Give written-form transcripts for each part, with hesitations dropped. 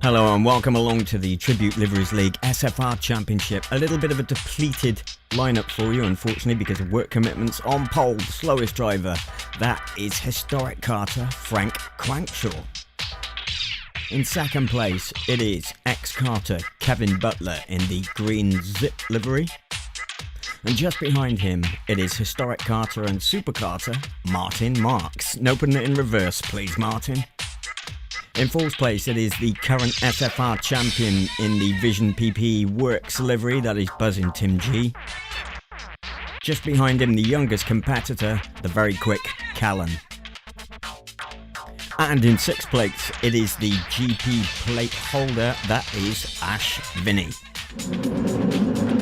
Hello and welcome along to the Tribute Liveries League SFR Championship. A little bit of a depleted lineup for you, unfortunately, because of work commitments. On pole, the slowest driver, that is historic Carter, Frank Crankshaw. In second place, it is ex-Carter, Kevin Butler in the green zip livery. And just behind him, it is historic Carter and super Carter, Martin Marks. And open it in reverse, please, Martin. In fourth place, it is the current SFR champion in the Vision PPE Works livery, that is buzzing Tim G. Just behind him, the youngest competitor, the very quick Callan. And in sixth place, it is the GP plate holder, that is Ash Vinny.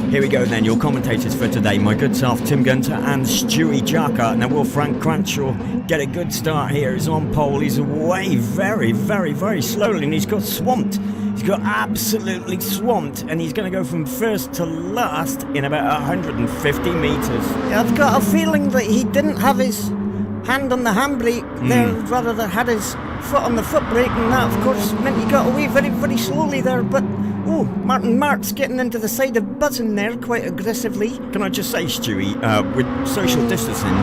Here we go then, your commentators for today, my good self Tim Gunter and Stewie Jarkart. Now will Frank Crankshaw get a good start here? He's on pole, he's away very slowly, and he's got swamped. He's got absolutely swamped, and he's going to go from first to last in about 150 metres. Yeah, I've got a feeling that he didn't have his hand on the handbrake there, rather than had his foot on the foot brake, and that of course meant he got away very slowly there. But Martin Marks getting into the side of buzzing there quite aggressively. Can I just say, Stewie, with social distancing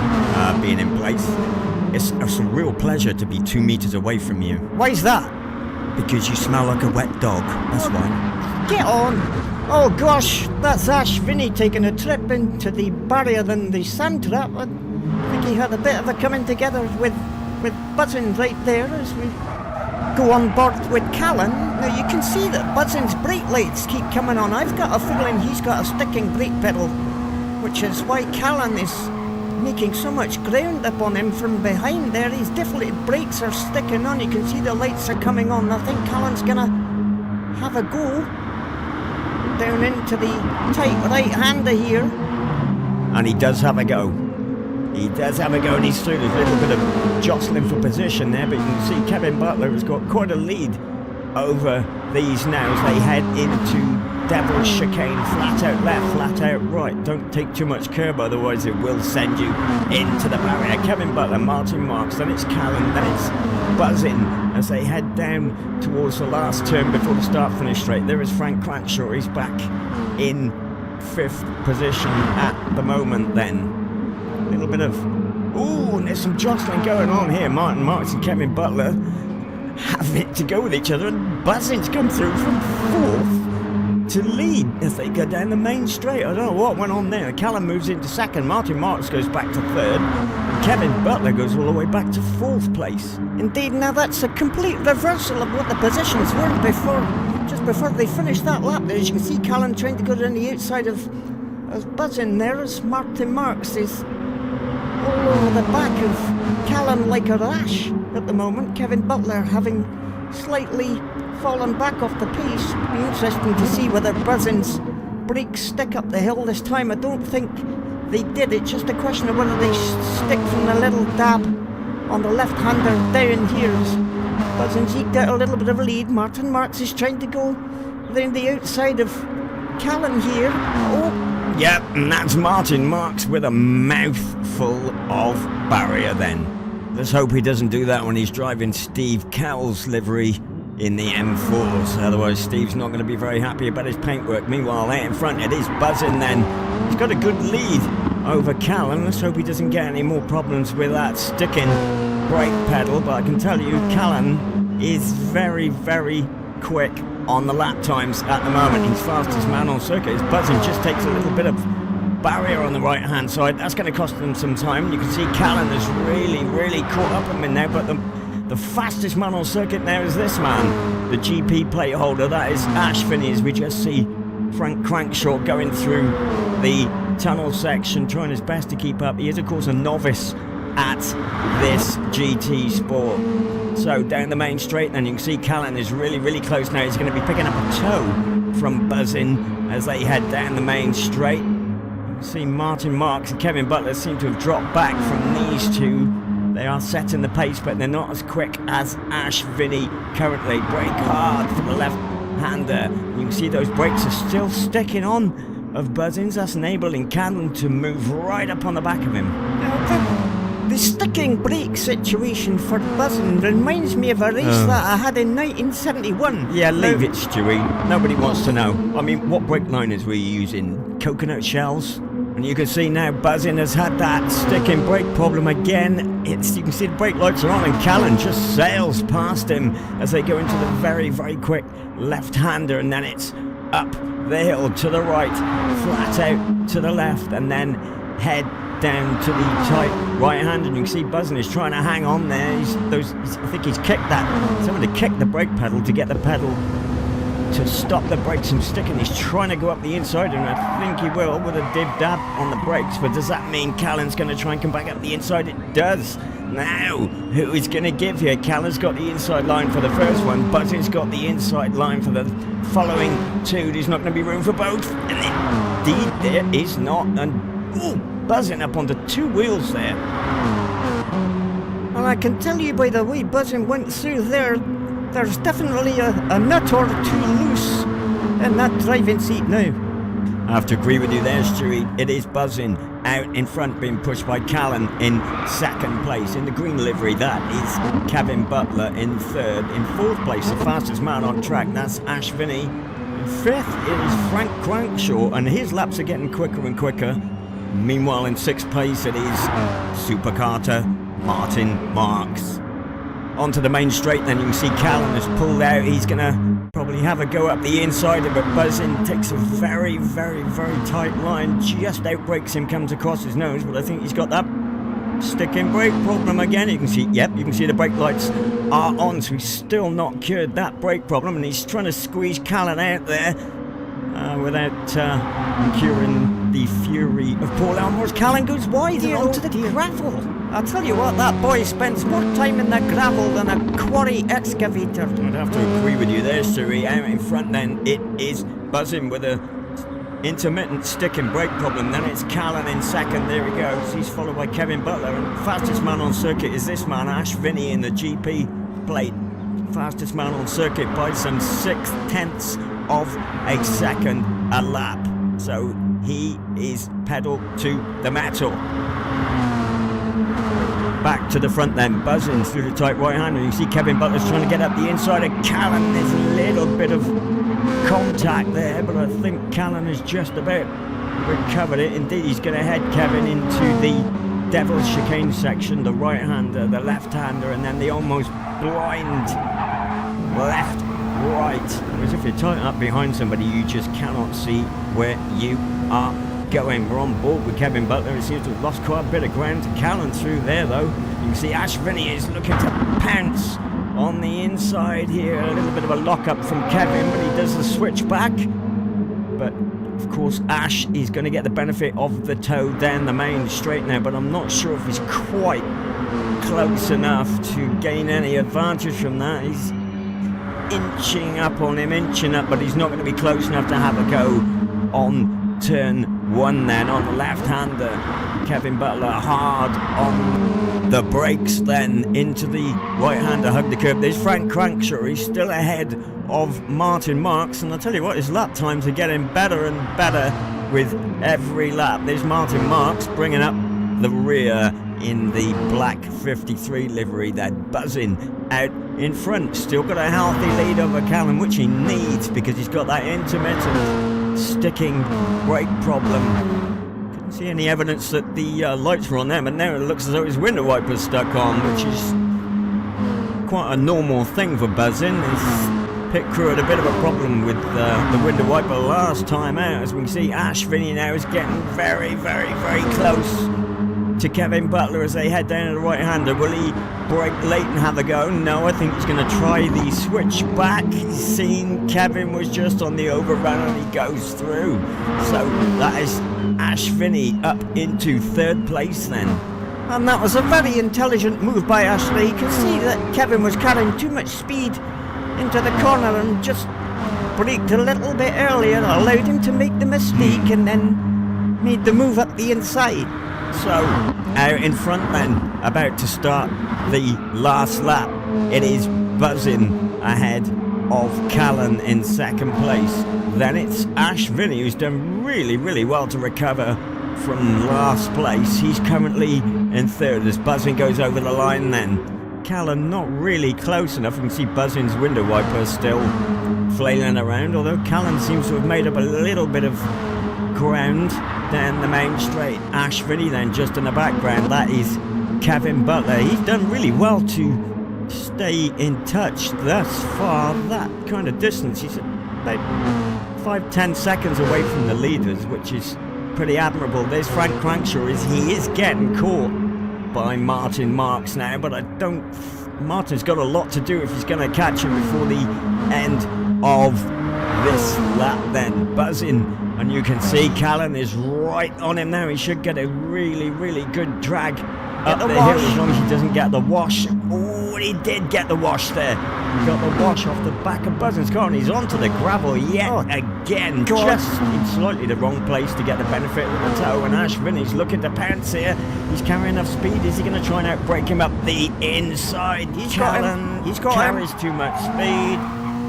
being in place, it's a real pleasure to be 2 metres away from you. Why's that? Because you smell like a wet dog, that's why. Get on! Oh gosh, that's Ash Vinny taking a trip into the barrier than the sand trap. I think he had a bit of a coming together with buzzing right there as we go on board with Callan. Now you can see that Buzzing's brake lights keep coming on. I've got a feeling he's got a sticking brake pedal, which is why Callan is making so much ground up on him from behind there. His deflated brakes are sticking on. You can see the lights are coming on. I think Callan's gonna have a go down into the tight right-hander here. And he does have a go. He does have a go, and he's through. There's a little bit of jostling for position there, but you can see Kevin Butler has got quite a lead over these now as they head into Devil's Chicane. Flat out left, flat out right. Don't take too much curb, otherwise it will send you into the barrier. Kevin Butler, Martin Marks, then it's Callan, then it's buzzing as they head down towards the last turn before the start-finish straight. There is Frank Crankshaw. He's back in fifth position at the moment then. A little bit of, and there's some jostling going on here. Martin Marks and Kevin Butler have it to go with each other, and Buzzing's come through from fourth to lead as they go down the main straight. I don't know what went on there. Callan moves into second, Martin Marks goes back to third, and Kevin Butler goes all the way back to fourth place. Indeed, now that's a complete reversal of what the positions were just before they finished that lap there. As you can see, Callan trying to go down the outside of Buzzing there as Martin Marks is all over the back of Callan like a rash at the moment. Kevin Butler having slightly fallen back off the pace. It'll be interesting to see whether Buzzing's brakes stick up the hill this time. I don't think they did. It's just a question of whether they stick from the little dab on the left-hander down here. Buzzing's eked out a little bit of a lead. Martin Marks is trying to go down the outside of Callan here. Yep, and that's Martin Marks with a mouthful of barrier then. Let's hope he doesn't do that when he's driving Steve Cowell's livery in the M4s. Otherwise, Steve's not going to be very happy about his paintwork. Meanwhile, out in front, it is Buzzing then. He's got a good lead over Callan. Let's hope he doesn't get any more problems with that sticking brake pedal. But I can tell you, Callan is very quick on the lap times at the moment. He's fastest man on circuit. His Buzzing just takes a little bit of barrier on the right hand side. That's going to cost them some time. You can see Callan has really caught up him in there, but the fastest man on circuit now is this man, the GP plate holder. That is Ash Vinny, as we just see Frank Crankshaw going through the tunnel section, trying his best to keep up. He is of course a novice at this GT sport. So down the main straight, then you can see Callan is really close now. He's going to be picking up a toe from Buzzing as they head down the main straight. You can see Martin Marks and Kevin Butler seem to have dropped back from these two. They are setting the pace, but they're not as quick as Ash Vinny currently. Brake hard for the left-hander. You can see those brakes are still sticking on of Buzzing's. That's enabling Callan to move right up on the back of him. The sticking brake situation for buzzing reminds me of a race that I had in 1971. Yeah, leave it, Stewie. Nobody wants to know. I mean, what brake liners were you using? Coconut shells? And you can see now buzzing has had that sticking brake problem again. You can see the brake lights are on, and Callan just sails past him as they go into the very, very quick left-hander, and then it's up the hill to the right, flat out to the left, and then head down to the tight right hand. And you can see buzzing is trying to hang on there. I think he's kicked that. He's having to kick the brake pedal to get the pedal to stop the brakes from sticking. He's trying to go up the inside, and I think he will with a dib-dab on the brakes. But does that mean Callan's going to try and come back up the inside? It does. Now, who is going to give here? Callan's got the inside line for the first one. Buzzing's got the inside line for the following two. There's not going to be room for both. And indeed, there is not. And buzzing up onto two wheels there. Well, I can tell you by the way buzzing went through there, there's definitely a nut or two loose in that driving seat now. I have to agree with you there, Stewie. It is buzzing out in front, being pushed by Callan in second place. In the green livery, that is Kevin Butler in third. In fourth place, the fastest man on track, that's Ash Vinnie. In fifth, it is Frank Crankshaw, and his laps are getting quicker and quicker. Meanwhile, in sixth place, it is Supercarter Martin Marks. Onto the main straight, then you can see Callan has pulled out. He's going to probably have a go up the inside, but buzzing takes a very, very, very tight line. Just outbrakes him, comes across his nose, but I think he's got that sticking brake problem again. You can see, you can see the brake lights are on, so he's still not cured that brake problem, and he's trying to squeeze Callan out there without curing the fury of Paul Elmore's. Callan goes wide and onto the gravel. I'll tell you what, that boy spends more time in the gravel than a quarry excavator. I'd have to agree with you there, Stewie. Out in front then, it is buzzing with a intermittent sticking brake problem. Then it's Callan in second. There he goes. He's followed by Kevin Butler. And fastest man on circuit is this man, Ash Vinnie, in the GP plate. Fastest man on circuit by some 6/10 of a second a lap. So he is pedal to the metal. Back to the front then, buzzing through the tight right hand. And you see Kevin Butler's trying to get up the inside of Callan. There's a little bit of contact there, but I think Callan has just about recovered it. Indeed, he's going to head Kevin into the Devil's Chicane section, the right-hander, the left-hander, and then the almost blind left-right. As if you're tight up behind somebody, you just cannot see where you are going. We're on board with Kevin Butler. It seems to have lost quite a bit of ground to Callan through there, though. You can see Ash Vinnie is looking to pounce on the inside here. A little bit of a lock-up from Kevin, but he does the switch back. But, of course, Ash is going to get the benefit of the toe down the main straight now, but I'm not sure if he's quite close enough to gain any advantage from that. He's inching up on him, but he's not going to be close enough to have a go on turn one then on the left-hander. Kevin Butler hard on the brakes then into the right-hander, hug the curb. There's Frank Crankshaw. He's still ahead of Martin Marks, and I'll tell you what, his lap times are getting better and better with every lap. There's Martin Marks bringing up the rear in the black 53 livery, that buzzing out in front. Still got a healthy lead over Callan, which he needs because he's got that intermittent sticking brake problem. Couldn't see any evidence that the lights were on there, but now it looks as though his window wiper's stuck on, which is quite a normal thing for buzzing. His pit crew had a bit of a problem with the window wiper last time out. As we can see, Ash Vinnie now is getting very, very, very close to Kevin Butler as they head down to the right-hander. Will he brake late and have a go? No, I think he's going to try the switch back. He's seen Kevin was just on the overrun and he goes through. So that is Ash Vinnie up into third place then. And that was a very intelligent move by Ashley. You can see that Kevin was carrying too much speed into the corner and just braked a little bit earlier, allowed him to make the mistake and then made the move up the inside. So, out in front then, about to start the last lap. It is buzzing ahead of Callan in second place. Then it's Ash Vinnie, who's done really, really well to recover from last place. He's currently in third as Buzzin goes over the line then. Callan not really close enough. You can see Buzzin's window wiper still flailing around, although Callan seems to have made up a little bit of ground down the main straight. Ash Finney then just in the background. That is Kevin Butler. He's done really well to stay in touch thus far. That kind of distance, he's about 5-10 seconds away from the leaders, which is pretty admirable. There's Frank Crankshaw. He is getting caught by Martin Marks now, but Martin's got a lot to do if he's going to catch him before the end of this lap then. Buzzing, and you can see Callan is right on him now. He should get a really, really good drag up the hill as long as he doesn't get the wash. Oh, he did get the wash there. He got the wash off the back of Buzzin's car, and he's onto the gravel yet again. Just in slightly the wrong place to get the benefit of the toe, and Ash Finney's looking to pounce here. He's carrying enough speed. Is he going to try and outbrake him up the inside? Callan carries too much speed,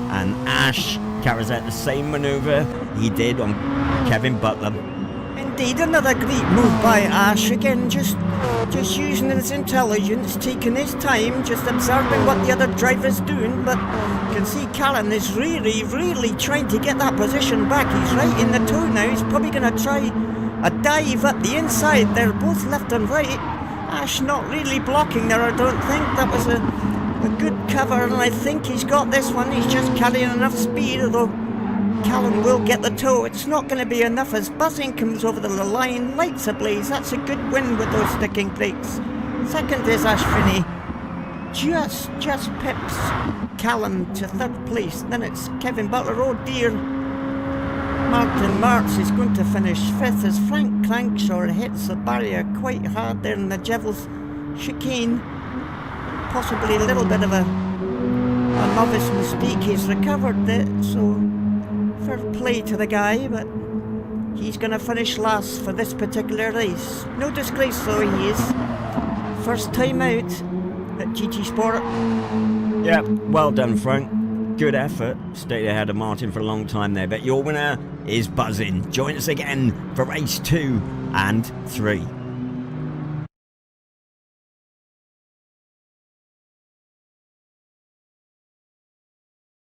and Ash carries out the same manoeuvre he did on Kevin Butler. Indeed, another great move by Ash. Again, just using his intelligence, taking his time, just observing what the other driver's doing. But you can see Callan is really, really trying to get that position back. He's right in the toe now. He's probably going to try a dive up the inside. They're both left and right. Ash not really blocking there, I don't think. That was a good cover, and I think he's got this one. He's just carrying enough speed, although Callan will get the toe. It's not going to be enough as Buzzin comes over the line, lights ablaze. That's a good win with those sticking brakes. Second is Ash Finney. Just pips Callan to third place. Then it's Kevin Butler. Oh dear. Martin Marks is going to finish fifth as Frank Crankshaw hits the barrier quite hard there in the Jevels chicane. Possibly a little bit of a novice mistake. He's recovered it, so fair play to the guy, but he's going to finish last for this particular race. No disgrace though, he is. First time out at GT Sport. Yeah, well done, Frank. Good effort. Stayed ahead of Martin for a long time there, but your winner is Buzzin. Join us again for race 2 and 3.